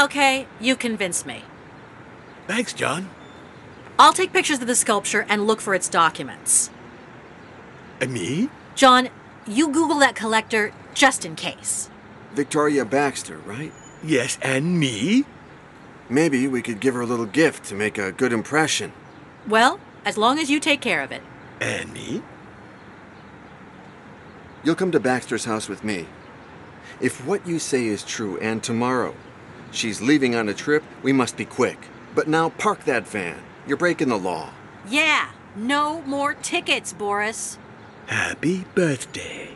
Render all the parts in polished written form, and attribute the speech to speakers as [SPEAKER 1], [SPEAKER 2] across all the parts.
[SPEAKER 1] Okay, you convinced me.
[SPEAKER 2] Thanks, John.
[SPEAKER 1] I'll take pictures of the sculpture and look for its documents.
[SPEAKER 2] Me?
[SPEAKER 1] John, you Google that collector just in case.
[SPEAKER 3] Victoria Baxter, right?
[SPEAKER 2] Yes, and me?
[SPEAKER 3] Maybe we could give her a little gift to make a good impression.
[SPEAKER 1] Well, as long as you take care of it.
[SPEAKER 2] And me?
[SPEAKER 3] You'll come to Baxter's house with me. If what you say is true, and tomorrow she's leaving on a trip, we must be quick. But now park that van. You're breaking the law.
[SPEAKER 1] Yeah, no more tickets, Boris.
[SPEAKER 2] Happy birthday.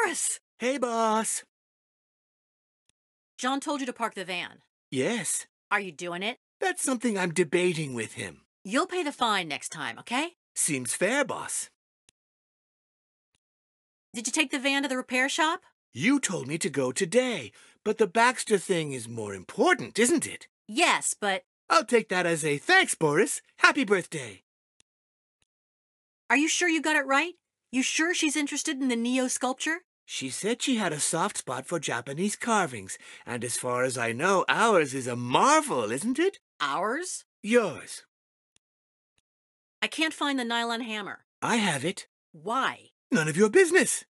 [SPEAKER 1] Boris!
[SPEAKER 2] Hey, boss.
[SPEAKER 1] John told you to park the van.
[SPEAKER 2] Yes,
[SPEAKER 1] Are you doing it?
[SPEAKER 2] that's something I'm debating with him.
[SPEAKER 1] You'll pay the fine next time, okay?
[SPEAKER 2] Seems fair, boss.
[SPEAKER 1] Did you take the van to the repair shop?
[SPEAKER 2] You told me to go today, but the Baxter thing is more important, isn't it?
[SPEAKER 1] Yes, but
[SPEAKER 2] I'll take that as a thanks, Boris. Happy birthday.
[SPEAKER 1] are you sure you got it right? You sure she's interested in the Neo sculpture?
[SPEAKER 2] She said she had a soft spot for Japanese carvings, and as far as I know, ours is a marvel, isn't it?
[SPEAKER 1] Ours?
[SPEAKER 2] Yours.
[SPEAKER 1] I can't find the nylon hammer.
[SPEAKER 2] I have it.
[SPEAKER 1] Why?
[SPEAKER 2] None of your business.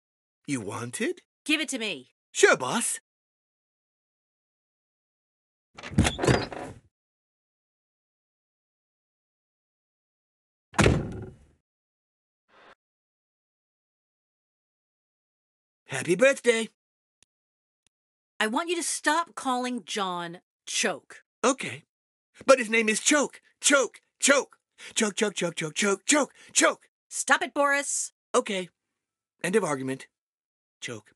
[SPEAKER 2] You want it?
[SPEAKER 1] Give it to me.
[SPEAKER 2] Sure, boss. Happy birthday.
[SPEAKER 1] I want you to stop calling John Choke.
[SPEAKER 2] Okay. But his name is Choke. Choke. Choke. Choke, choke, choke, choke, choke, choke, choke.
[SPEAKER 1] Stop it, Boris.
[SPEAKER 2] Okay. End of argument. Choke.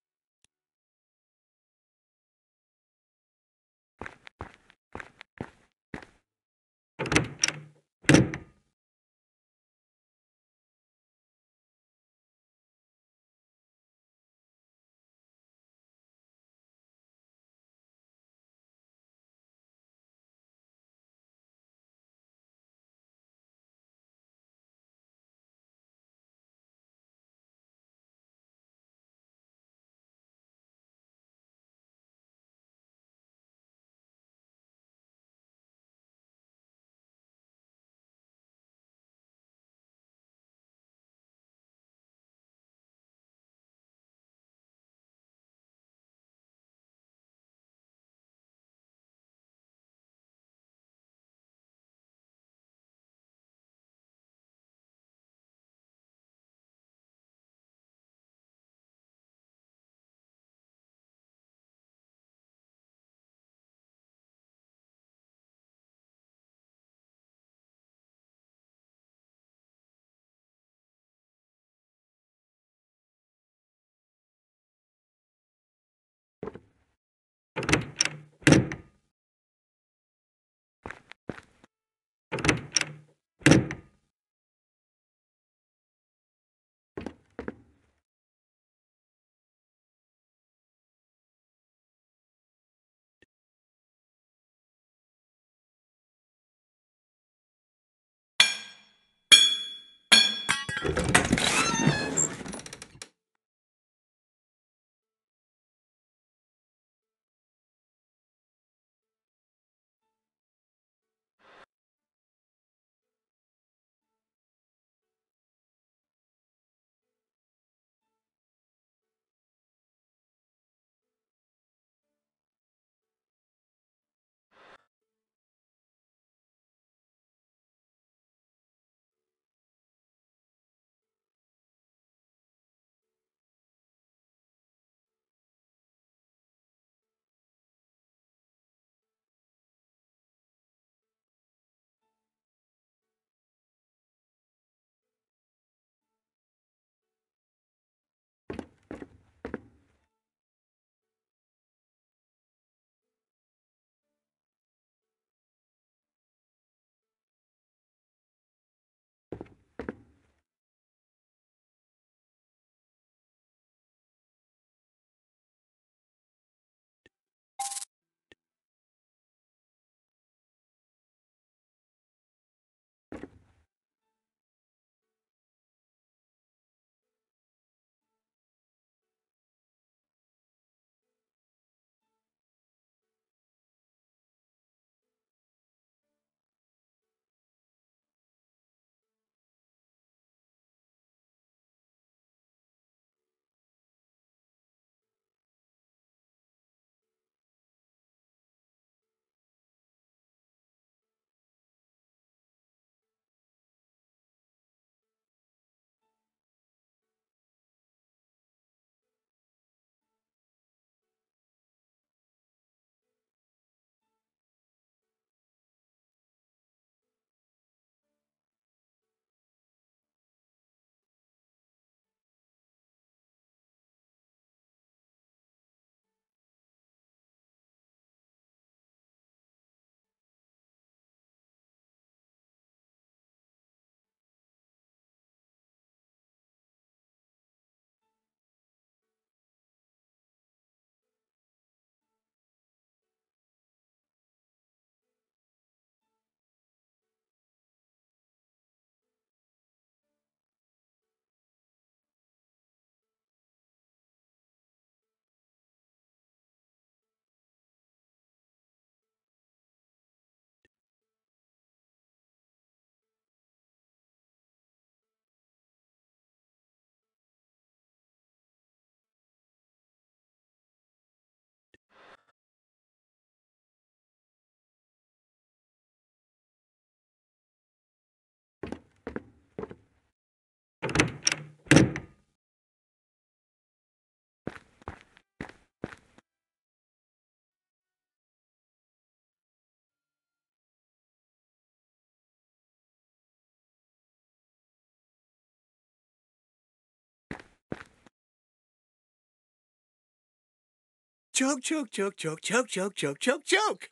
[SPEAKER 2] Choke, choke, choke, choke, choke, choke, choke, choke, choke.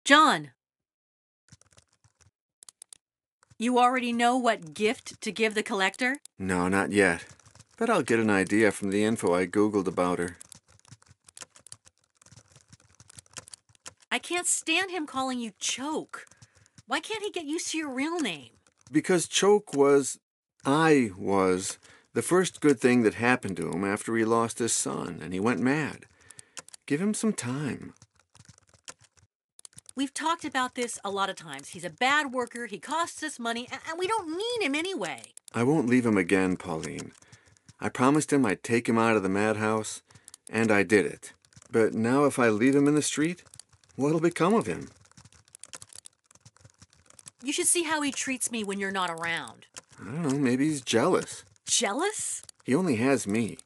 [SPEAKER 1] John, you already know what gift to give the collector?
[SPEAKER 3] No, not yet. But I'll get an idea from the info I Googled about her.
[SPEAKER 1] I can't stand him calling you Choke. Why can't he get used to your real name?
[SPEAKER 3] Because I was, the first good thing that happened to him after he lost his son and he went mad. Give him some time.
[SPEAKER 1] We've talked about this a lot of times. He's a bad worker, he costs us money, and we don't need him anyway.
[SPEAKER 3] I won't leave him again, Pauline. I promised him I'd take him out of the madhouse, and I did it. But now if I leave him in the street, what'll become of him?
[SPEAKER 1] You should see how he treats me when you're not around.
[SPEAKER 3] I don't know, maybe he's jealous.
[SPEAKER 1] Jealous?
[SPEAKER 3] He only has me.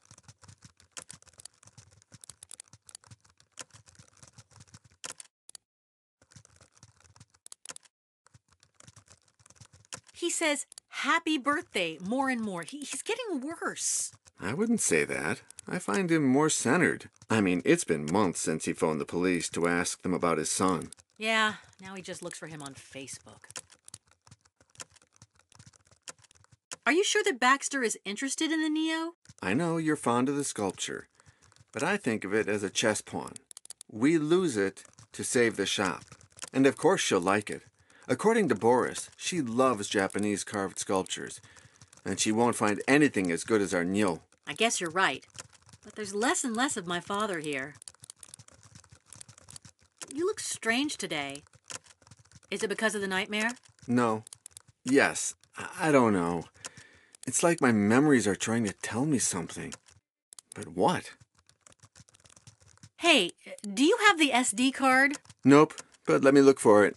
[SPEAKER 1] He says, "Happy birthday," more and more. He's getting worse.
[SPEAKER 3] I wouldn't say that. I find him more centered. I mean, it's been months since he phoned the police to ask them about his son.
[SPEAKER 1] Yeah, now he just looks for him on Facebook. Are you sure that Baxter is interested in the Neo?
[SPEAKER 3] I know you're fond of the sculpture, but I think of it as a chess pawn. We lose it to save the shop. And of course she'll like it. According to Boris, she loves Japanese carved sculptures, and she won't find anything as good as our Nyo.
[SPEAKER 1] I guess you're right. But there's less and less of my father here. You look strange today. Is it because of the nightmare?
[SPEAKER 3] No. Yes. I don't know. It's like my memories are trying to tell me something. But what?
[SPEAKER 1] Hey, do you have the SD card?
[SPEAKER 3] Nope, but let me look for it.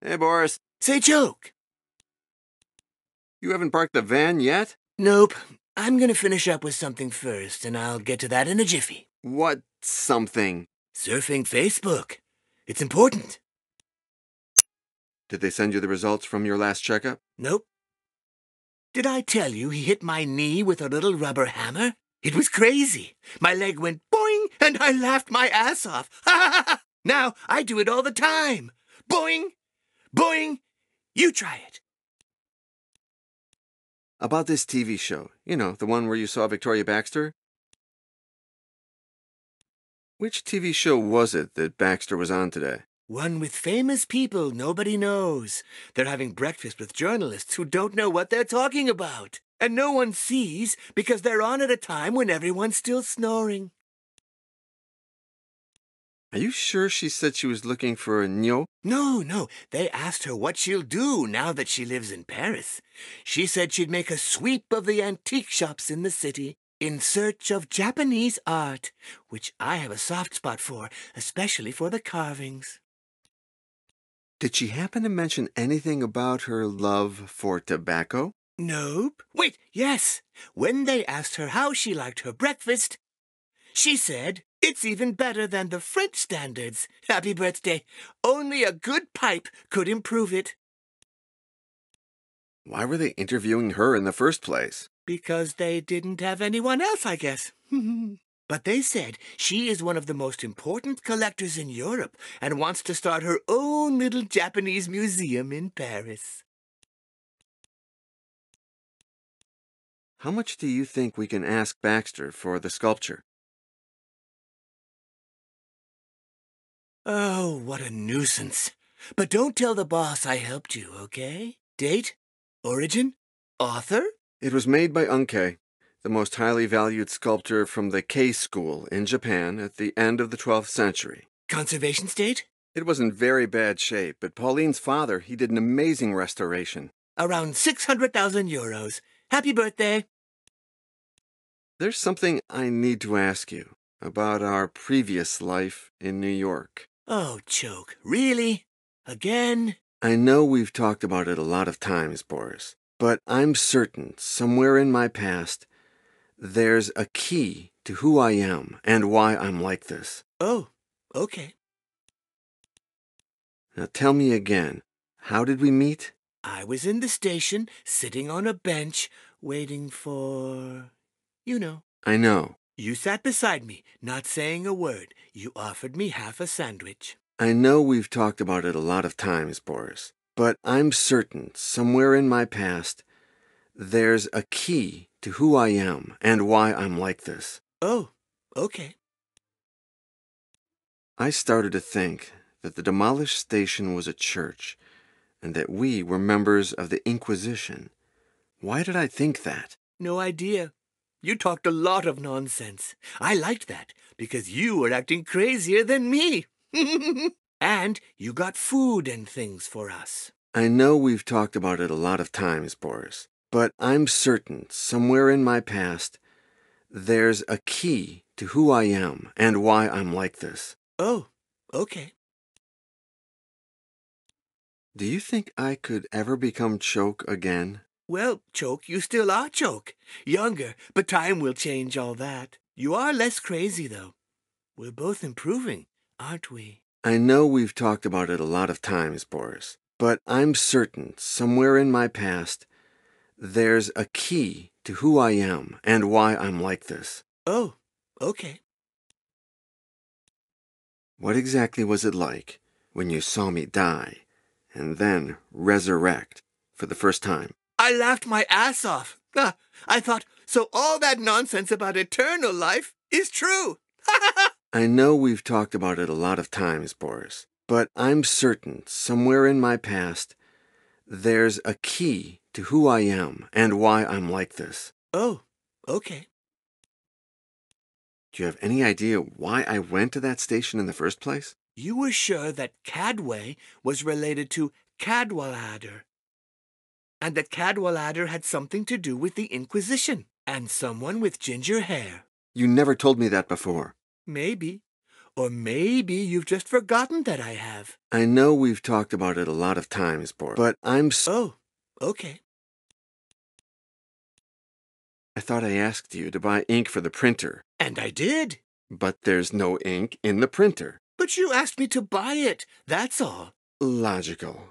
[SPEAKER 3] Hey, Boris,
[SPEAKER 2] Say, Choke.
[SPEAKER 3] you haven't parked the van yet?
[SPEAKER 2] Nope. I'm gonna finish up with something first, and I'll get to that in a jiffy.
[SPEAKER 3] What something?
[SPEAKER 2] Surfing Facebook. It's important.
[SPEAKER 3] Did they send you the results from your last checkup?
[SPEAKER 2] Nope. Did I tell you he hit my knee with a little rubber hammer? It was crazy. My leg went boing, and I laughed my ass off. Now I do it all the time. Boing, boing. You try it.
[SPEAKER 3] About this TV show, the one where you saw Victoria Baxter? Which TV show was it that Baxter was on today?
[SPEAKER 2] One with famous people nobody knows. They're having breakfast with journalists who don't know what they're talking about. And no one sees because they're on at a time when everyone's still snoring.
[SPEAKER 3] Are you sure she said she was looking for a nyo?
[SPEAKER 2] No. They asked her what she'll do now that she lives in Paris. She said she'd make a sweep of the antique shops in the city in search of Japanese art, which I have a soft spot for, especially for the carvings.
[SPEAKER 3] Did she happen to mention anything about her love for tobacco?
[SPEAKER 2] Nope. Wait, yes. When they asked her how she liked her breakfast, she said, "It's even better than the French standards. Happy birthday. Only a good pipe could improve it."
[SPEAKER 3] Why were they interviewing her in the first place?
[SPEAKER 2] Because they didn't have anyone else, I guess. But they said she is one of the most important collectors in Europe and wants to start her own little Japanese museum in Paris.
[SPEAKER 3] How much do you think we can ask Baxter for the sculpture?
[SPEAKER 2] Oh, what a nuisance. But don't tell the boss I helped you, okay? Date? Origin? Author?
[SPEAKER 3] It was made by Unkei, the most highly valued sculptor from the Kei school in Japan at the end of the 12th century.
[SPEAKER 2] Conservation state?
[SPEAKER 3] It was in very bad shape, but Pauline's father, he did an amazing restoration.
[SPEAKER 2] Around 600,000 euros. Happy birthday.
[SPEAKER 3] There's something I need to ask you about our previous life in New York.
[SPEAKER 2] Oh, Choke. Really? Again?
[SPEAKER 3] I know we've talked about it a lot of times, Boris, but I'm certain somewhere in my past there's a key to who I am and why I'm like this.
[SPEAKER 2] Oh, okay.
[SPEAKER 3] Now tell me again, how did we meet?
[SPEAKER 2] I was in the station, sitting on a bench, waiting for... You know.
[SPEAKER 3] I know.
[SPEAKER 2] You sat beside me, not saying a word. You offered me half a sandwich.
[SPEAKER 3] I know we've talked about it a lot of times, Boris, but I'm certain somewhere in my past there's a key to who I am and why I'm like this.
[SPEAKER 2] Oh, okay.
[SPEAKER 3] I started to think that the demolished station was a church and that we were members of the Inquisition. Why did I think that?
[SPEAKER 2] No idea. You talked a lot of nonsense. I liked that because you were acting crazier than me. And you got food and things for us.
[SPEAKER 3] I know we've talked about it a lot of times, Boris, but I'm certain somewhere in my past there's a key to who I am and why I'm like this.
[SPEAKER 2] Oh, okay.
[SPEAKER 3] Do you think I could ever become Choke again?
[SPEAKER 2] Well, Choke, you still are Choke. Younger, but time will change all that. You are less crazy, though. We're both improving, aren't we?
[SPEAKER 3] I know we've talked about it a lot of times, Boris, but I'm certain somewhere in my past there's a key to who I am and why I'm like this.
[SPEAKER 2] Oh, okay.
[SPEAKER 3] What exactly was it like when you saw me die and then resurrect for the first time?
[SPEAKER 2] I laughed my ass off. I thought, so all that nonsense about eternal life is true.
[SPEAKER 3] I know we've talked about it a lot of times, Boris, But I'm certain, somewhere in my past, there's a key to who I am and why I'm like this.
[SPEAKER 2] Oh, okay.
[SPEAKER 3] Do you have any idea why I went to that station in the first place?
[SPEAKER 2] You were sure that Cadway was related to Cadwallader, and that Cadwallader had something to do with the Inquisition, and someone with ginger hair.
[SPEAKER 3] You never told me that before.
[SPEAKER 2] Maybe. Or maybe you've just forgotten that I have.
[SPEAKER 3] I know we've talked about it a lot of times, Boris, but
[SPEAKER 2] Oh, okay.
[SPEAKER 3] I thought I asked you to buy ink for the printer.
[SPEAKER 2] And I did.
[SPEAKER 3] But there's no ink in the printer.
[SPEAKER 2] But you asked me to buy it, that's all.
[SPEAKER 3] Logical.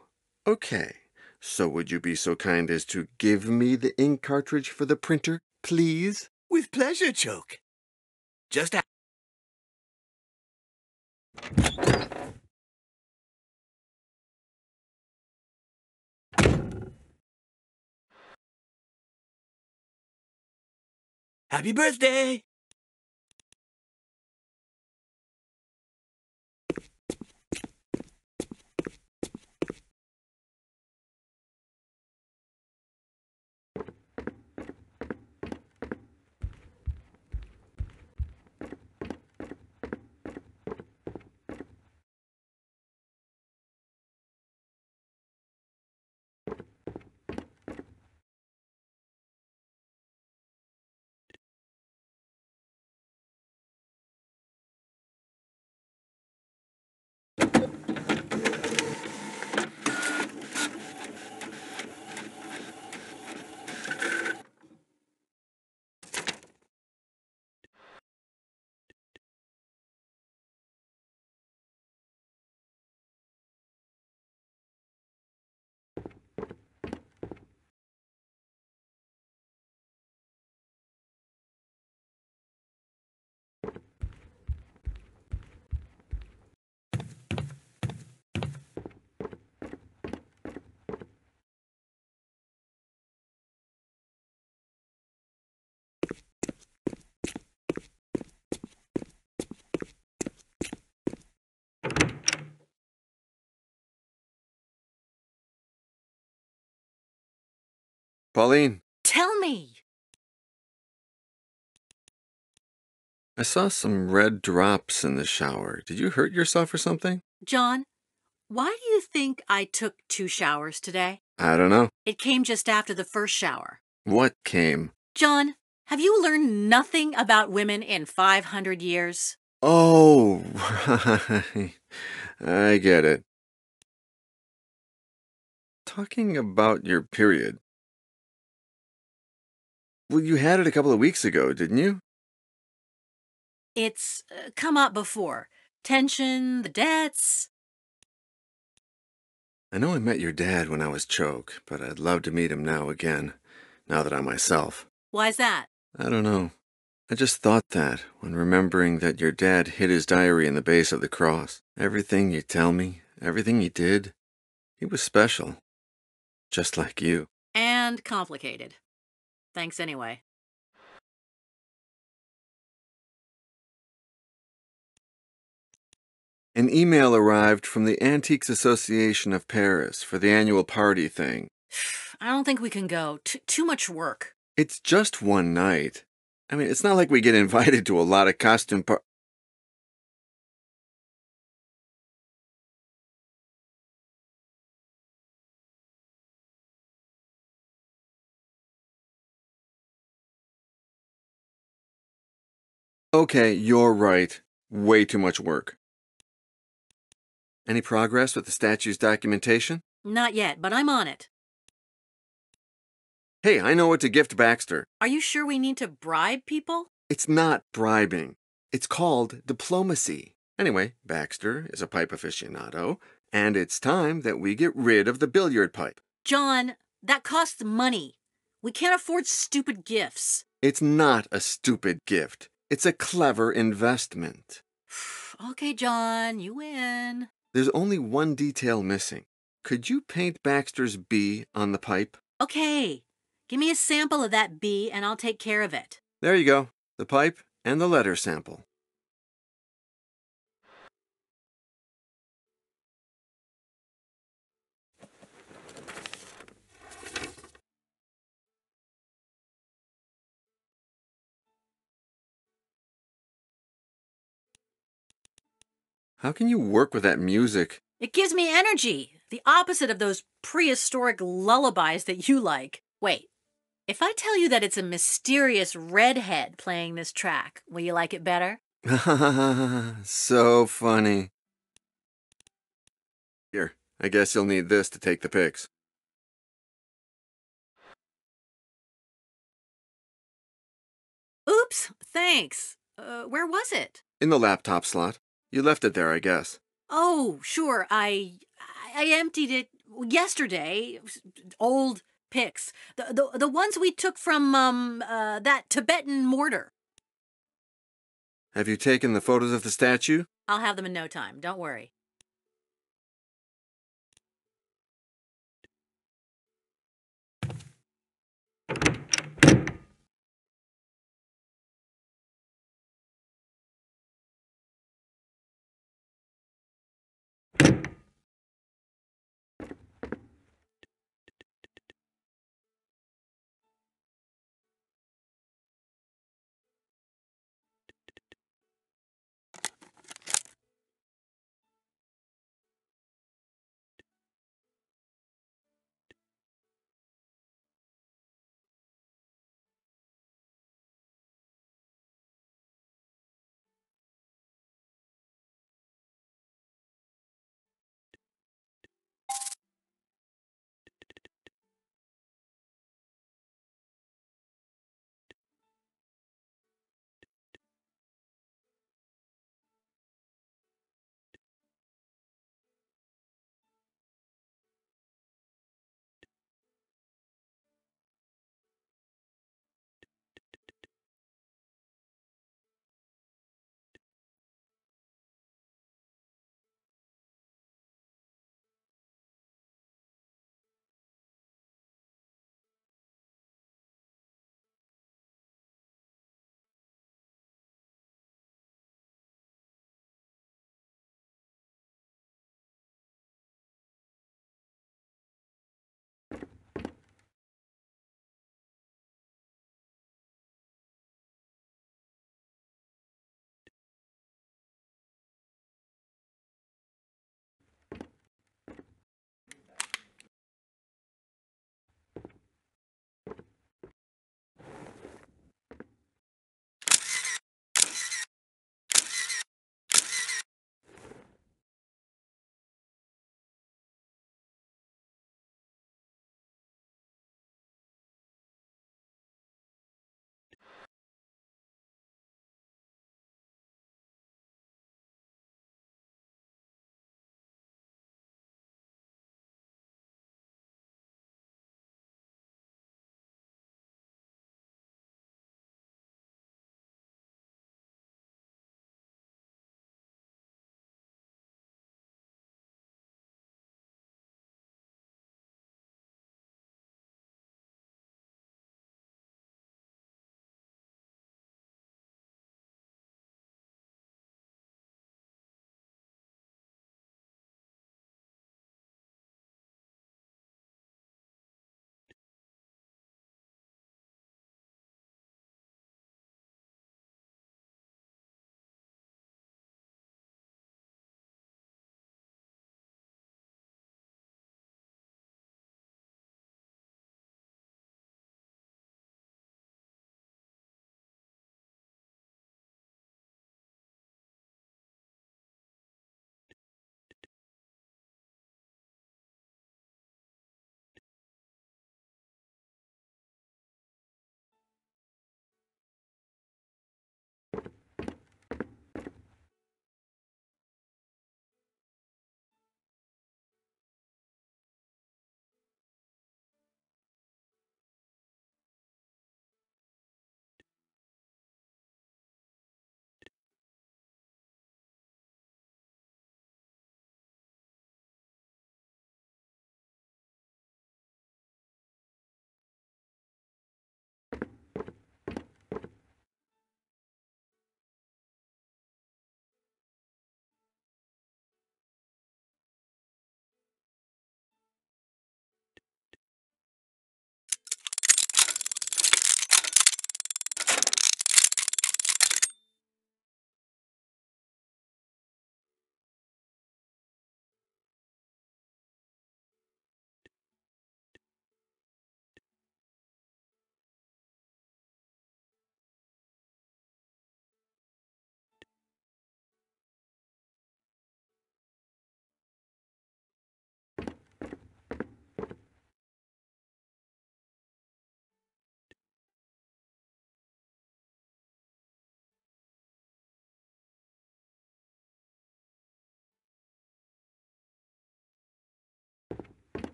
[SPEAKER 3] Okay. So would you be so kind as to give me the ink cartridge for the printer, please?
[SPEAKER 2] With pleasure, Choke. Just Happy birthday!
[SPEAKER 3] Pauline,
[SPEAKER 1] Tell me.
[SPEAKER 3] I saw some red drops in the shower. Did you hurt yourself or something?
[SPEAKER 1] John, why do you think I took 2 showers today?
[SPEAKER 3] I don't know.
[SPEAKER 1] It came just after the first shower.
[SPEAKER 3] What came?
[SPEAKER 1] John, have you learned nothing about women in 500 years?
[SPEAKER 3] Oh, right. I get it. Talking about your period. Well, you had it a couple of weeks ago, didn't you?
[SPEAKER 1] It's come up before. Tension, the debts.
[SPEAKER 3] I know I met your dad when I was Choke, but I'd love to meet him now again, now that I'm myself.
[SPEAKER 1] Why's that?
[SPEAKER 3] I don't know. I just thought that when remembering that your dad hid his diary in the base of the cross. Everything you tell me, everything he did, he was special. Just like you.
[SPEAKER 1] And complicated. Thanks anyway.
[SPEAKER 3] An email arrived from the Antiques Association of Paris for the annual party thing.
[SPEAKER 1] I don't think we can go. Too much work.
[SPEAKER 3] It's just one night. I mean, it's not like we get invited to a lot of costume Okay, you're right. Way too much work. Any progress with the statue's documentation?
[SPEAKER 1] Not yet, but I'm on it.
[SPEAKER 3] Hey, I know what to gift Baxter.
[SPEAKER 1] Are you sure we need to bribe people?
[SPEAKER 3] It's not bribing. It's called diplomacy. Anyway, Baxter is a pipe aficionado, and it's time that we get rid of the billiard pipe.
[SPEAKER 1] John, that costs money. We can't afford stupid gifts.
[SPEAKER 3] It's not a stupid gift. It's a clever investment.
[SPEAKER 1] Okay, John, you win.
[SPEAKER 3] There's only one detail missing. Could you paint Baxter's B on the pipe?
[SPEAKER 1] Okay, give me a sample of that bee and I'll take care of it.
[SPEAKER 3] There you go. The pipe and the letter sample. How can you work with that music?
[SPEAKER 1] It gives me energy, the opposite of those prehistoric lullabies that you like. Wait, if I tell you that it's a mysterious redhead playing this track, will you like it better?
[SPEAKER 3] So funny. Here, I guess you'll need this to take the pics.
[SPEAKER 1] Oops, thanks. Where was it?
[SPEAKER 3] In the laptop slot. You left it there, I guess.
[SPEAKER 1] Oh, sure. I emptied it yesterday. Old pics. The ones we took from that Tibetan mortar.
[SPEAKER 3] Have you taken the photos of the statue?
[SPEAKER 1] I'll have them in no time. Don't worry.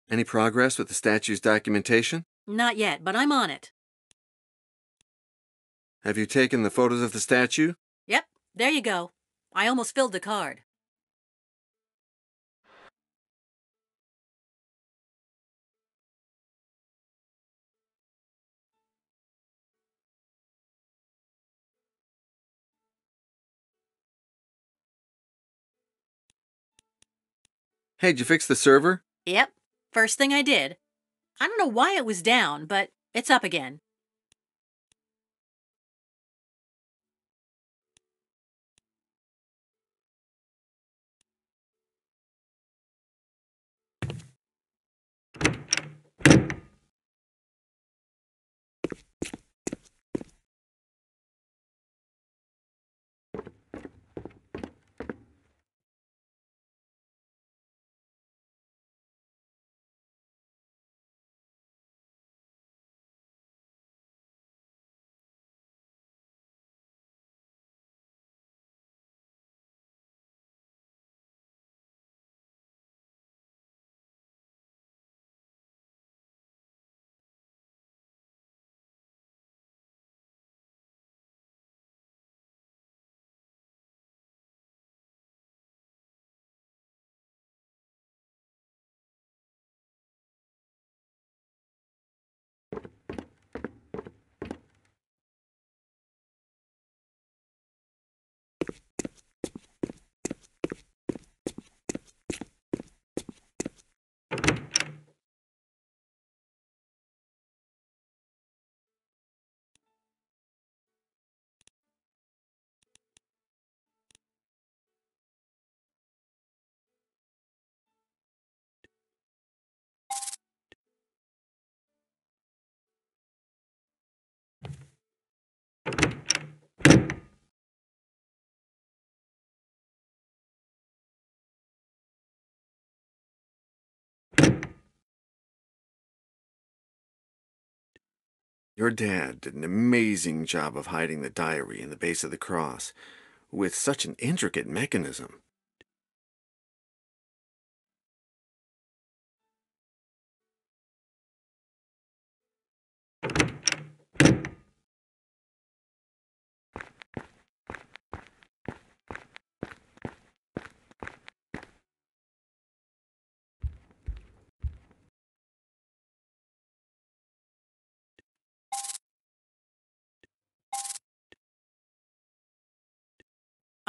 [SPEAKER 3] Any progress with the statue's documentation?
[SPEAKER 1] Not yet, but I'm on it.
[SPEAKER 3] Have you taken the photos of the statue?
[SPEAKER 1] Yep, there you go. I almost filled the card.
[SPEAKER 3] Hey, did you fix the server?
[SPEAKER 1] Yep, first thing I did. I don't know why it was down, but it's up again.
[SPEAKER 3] Your dad did an amazing job of hiding the diary in the base of the cross with such an intricate mechanism.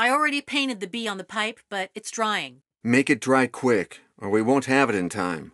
[SPEAKER 1] I already painted the bee on the pipe, but it's drying.
[SPEAKER 3] Make it dry quick, or we won't have it in time.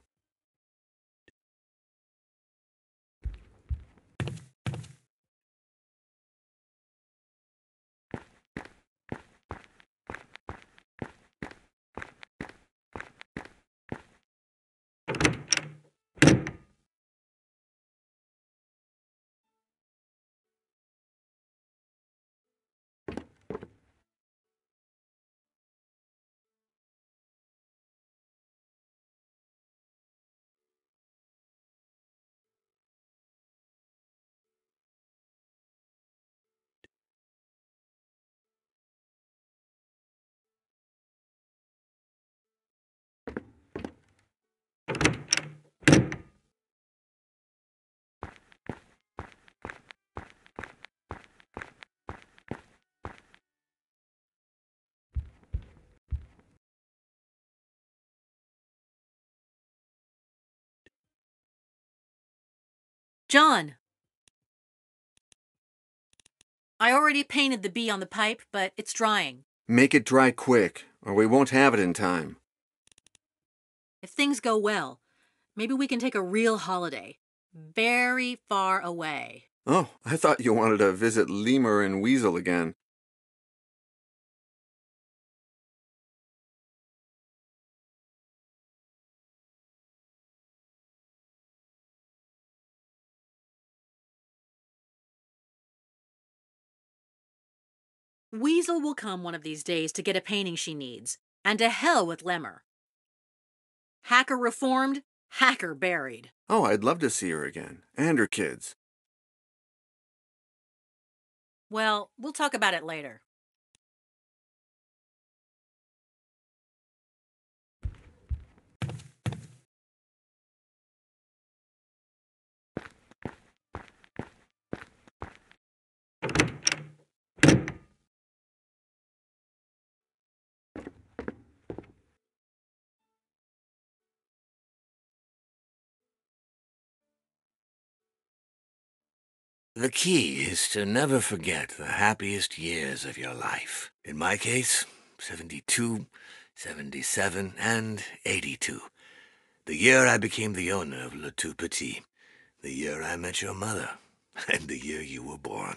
[SPEAKER 1] John! I already painted the bee on the pipe, but it's drying.
[SPEAKER 3] Make it dry quick, or we won't have it in time.
[SPEAKER 1] If things go well, maybe we can take a real holiday. Very far away.
[SPEAKER 3] Oh, I thought you wanted to visit Lemur and Weasel again.
[SPEAKER 1] Weasel will come one of these days to get a painting she needs. And to hell with Lemur. Hacker reformed, hacker buried.
[SPEAKER 3] Oh, I'd love to see her again, and her kids.
[SPEAKER 1] Well, we'll talk about it later.
[SPEAKER 2] The key is to never forget the happiest years of your life. In my case, 72, 77, and 82. The year I became the owner of Le Tout Petit. The year I met your mother. And the year you were born.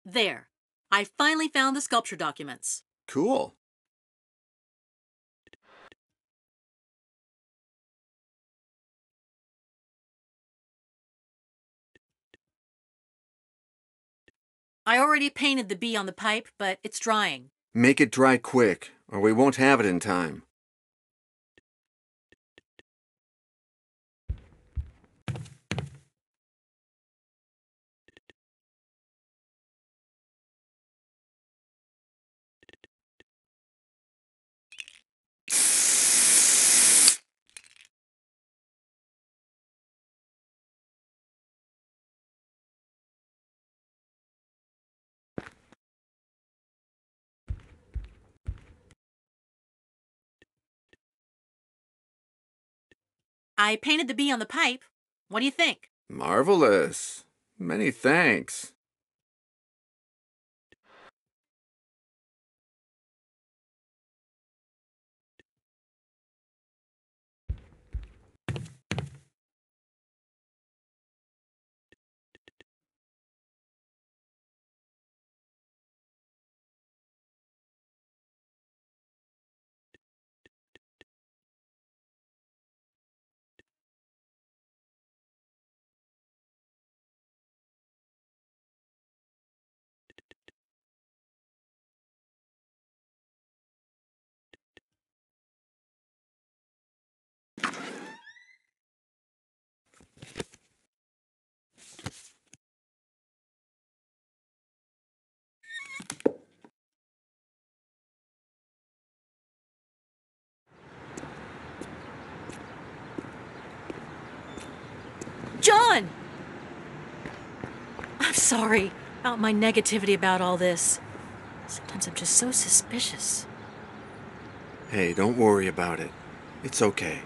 [SPEAKER 1] There. I finally found the sculpture documents.
[SPEAKER 3] Cool.
[SPEAKER 1] I already painted the bee on the pipe, but it's drying.
[SPEAKER 3] Make it dry quick, or we won't have it in time.
[SPEAKER 1] I painted the bee on the pipe. What do you think?
[SPEAKER 3] Marvelous. Many thanks.
[SPEAKER 1] John! I'm sorry about my negativity about all this. Sometimes I'm just so suspicious.
[SPEAKER 3] Hey, don't worry about it. It's okay.